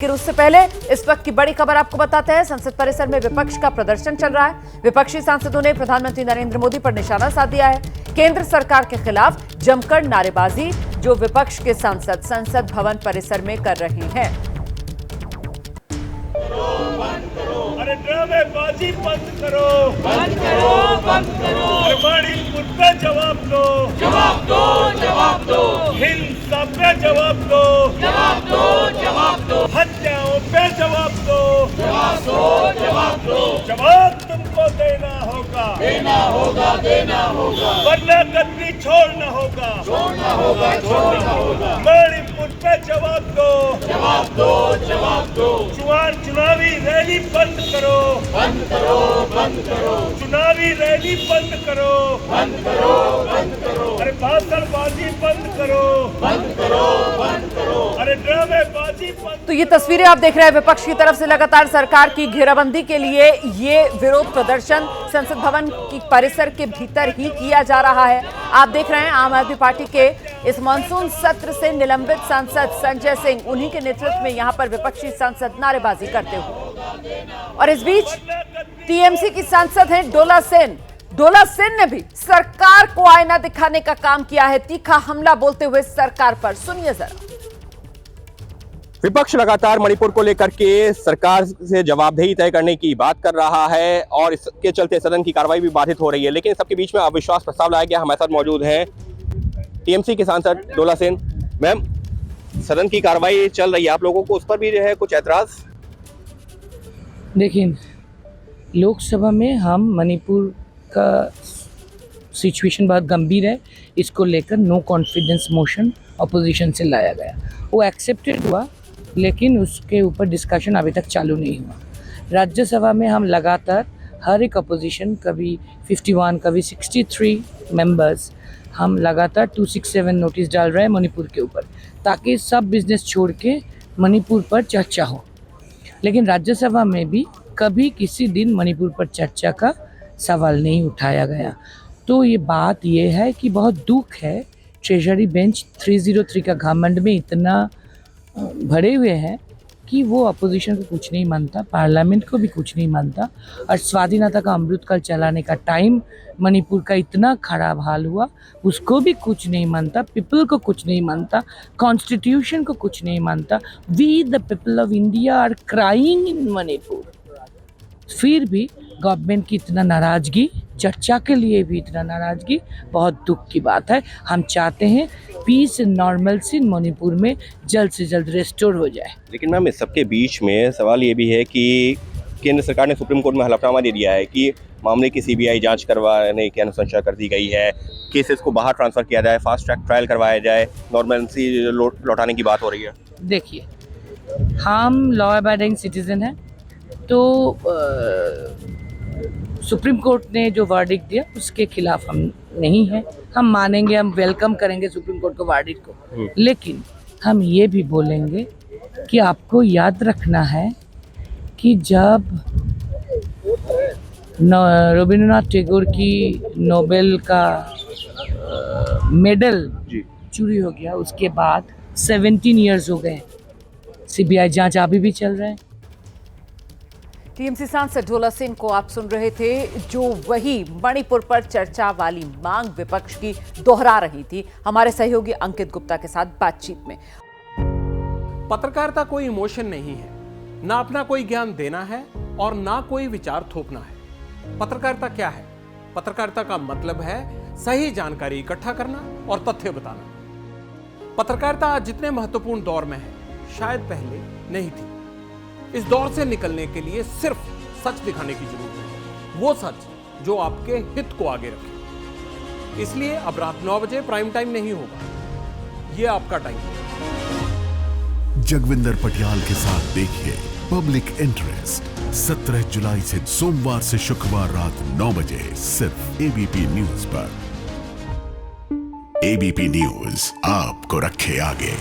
लेकिन उससे पहले इस वक्त की बड़ी खबर आपको बताते हैं। संसद परिसर में विपक्ष का प्रदर्शन चल रहा है। विपक्षी सांसदों ने प्रधानमंत्री नरेंद्र मोदी पर निशाना साध दिया है। केंद्र सरकार के खिलाफ जमकर नारेबाजी जो विपक्ष के सांसद संसद भवन परिसर में कर रहे हैं। अरे ड्रामेबाजी बंद करो, बंद करो, बंद करो। हमारी मुद्दा जवाब दो, जवाब दो, जवाब दो। हिंसा पे जवाब दो, जवाब दो, जवाब दो। हत्याओं पे जवाब दो, जवाब दो, जवाब दो। जवाब तुमको देना होगा, देना होगा, देना होगा। वरना गद्दी छोड़ना होगा, छोड़ना होगा, छोड़ना होगा। मणिपुर पे जवाब दो, जवाब दो, जवाब दो। चुनावी रैली बंद करो, बंद करो, बंद करो। चुनावी रैली बंद करो, बंद करो, बंद करो। अरे भाषणबाजी बंद करो, बंद करो, बंद करो। अरे ड्रामेबाजी बंद। तो ये तस्वीरें आप देख रहे हैं विपक्ष की तरफ से लगातार सरकार की घेराबंदी के लिए ये विरोध प्रदर्शन संसद भवन की परिसर के भीतर ही किया जा रहा है। आप देख रहे हैं आम आदमी पार्टी के इस मानसून सत्र से निलंबित सांसद संजय सिंह, उन्हीं के नेतृत्व में यहां पर विपक्षी सांसद नारेबाजी करते हुए। और इस बीच टीएमसी की सांसद हैं डोला सेन। डोला सेन ने भी सरकार को आईना दिखाने का काम किया है, तीखा हमला बोलते हुए सरकार पर। सुनिए जरा। विपक्ष लगातार मणिपुर को लेकर के सरकार से जवाबदेही तय करने की बात कर रहा है और इसके चलते सदन की कार्रवाई भी बाधित हो रही है। लेकिन सबके बीच में अविश्वास प्रस्ताव लाया गया। हमारे साथ मौजूद हैं टीएमसी के सांसद डोला सेन। मैम, सदन की कार्रवाई चल रही है, आप लोगों को उस पर भी जो है कुछ ऐतराज? देखिए, लोकसभा में हम मणिपुर का सिचुएशन बहुत गंभीर है, इसको लेकर नो कॉन्फिडेंस मोशन अपोजिशन से लाया गया। वो एक्सेप्टेड हुआ, लेकिन उसके ऊपर डिस्कशन अभी तक चालू नहीं हुआ। राज्यसभा में हम लगातार हर एक अपोजिशन, कभी 51, कभी 63 मेंबर्स, हम लगातार 267 नोटिस डाल रहे हैं मणिपुर के ऊपर, ताकि सब बिजनेस छोड़ के मणिपुर पर चर्चा हो। लेकिन राज्यसभा में भी कभी किसी दिन मणिपुर पर चर्चा का सवाल नहीं उठाया गया। तो ये बात ये है कि बहुत दुख है, ट्रेजरी बेंच 303 का घमंड में इतना भरे हुए हैं कि वो अपोजिशन को कुछ नहीं मानता, पार्लियामेंट को भी कुछ नहीं मानता। और स्वाधीनता का अमृतकाल चलाने का टाइम मणिपुर का इतना खराब हाल हुआ, उसको भी कुछ नहीं मानता, पीपल को कुछ नहीं मानता, कॉन्स्टिट्यूशन को कुछ नहीं मानता। We the people of India are crying in Manipur. फिर भी गवर्नमेंट की इतना नाराज़गी, चर्चा के लिए भी इतना नाराज़गी, बहुत दुख की बात है। हम चाहते हैं पीस एंड नॉर्मलसी इन मणिपुर में जल्द से जल्द रेस्टोर हो जाए। लेकिन मैम, इस सबके बीच में सवाल ये भी है कि केंद्र सरकार ने सुप्रीम कोर्ट में हलफनामा दे दिया है कि मामले की सीबीआई जांच करवाने की अनुशंसा कर दी गई है, केसेस को बाहर ट्रांसफ़र किया जाए, फास्ट ट्रैक ट्रायल करवाया जाए, नॉर्मलसी लौटाने की बात हो रही है। देखिए, हम लॉ अबाइडिंग सिटीजन हैं, तो सुप्रीम कोर्ट ने जो वर्डिक्ट दिया उसके खिलाफ हम नहीं हैं। हम मानेंगे, हम वेलकम करेंगे सुप्रीम कोर्ट के वर्डिक्ट को। लेकिन हम ये भी बोलेंगे कि आपको याद रखना है कि जब रविंद्रनाथ टैगोर की नोबेल का मेडल चोरी हो गया, उसके बाद 17 ईयर्स हो गए, सीबीआई जांच अभी भी चल रहा है। टीएमसी सांसद डोला सेन को आप सुन रहे थे, जो वही मणिपुर पर चर्चा वाली मांग विपक्ष की दोहरा रही थी हमारे सहयोगी अंकित गुप्ता के साथ बातचीत में। पत्रकारिता कोई इमोशन नहीं है, ना अपना कोई ज्ञान देना है और ना कोई विचार थोपना है। पत्रकारिता क्या है? पत्रकारिता का मतलब है सही जानकारी इकट्ठा करना और तथ्य बताना। पत्रकारिता आज जितने महत्वपूर्ण दौर में है, शायद पहले नहीं थी। इस दौर से निकलने के लिए सिर्फ सच दिखाने की जरूरत है, वो सच जो आपके हित को आगे रखे। इसलिए अब रात 9 बजे प्राइम टाइम नहीं होगा, ये आपका टाइम है। जगविंदर पटियाल के साथ देखिए पब्लिक इंटरेस्ट 17 जुलाई से सोमवार से शुक्रवार रात 9 बजे सिर्फ एबीपी न्यूज पर। एबीपी न्यूज आपको रखे आगे।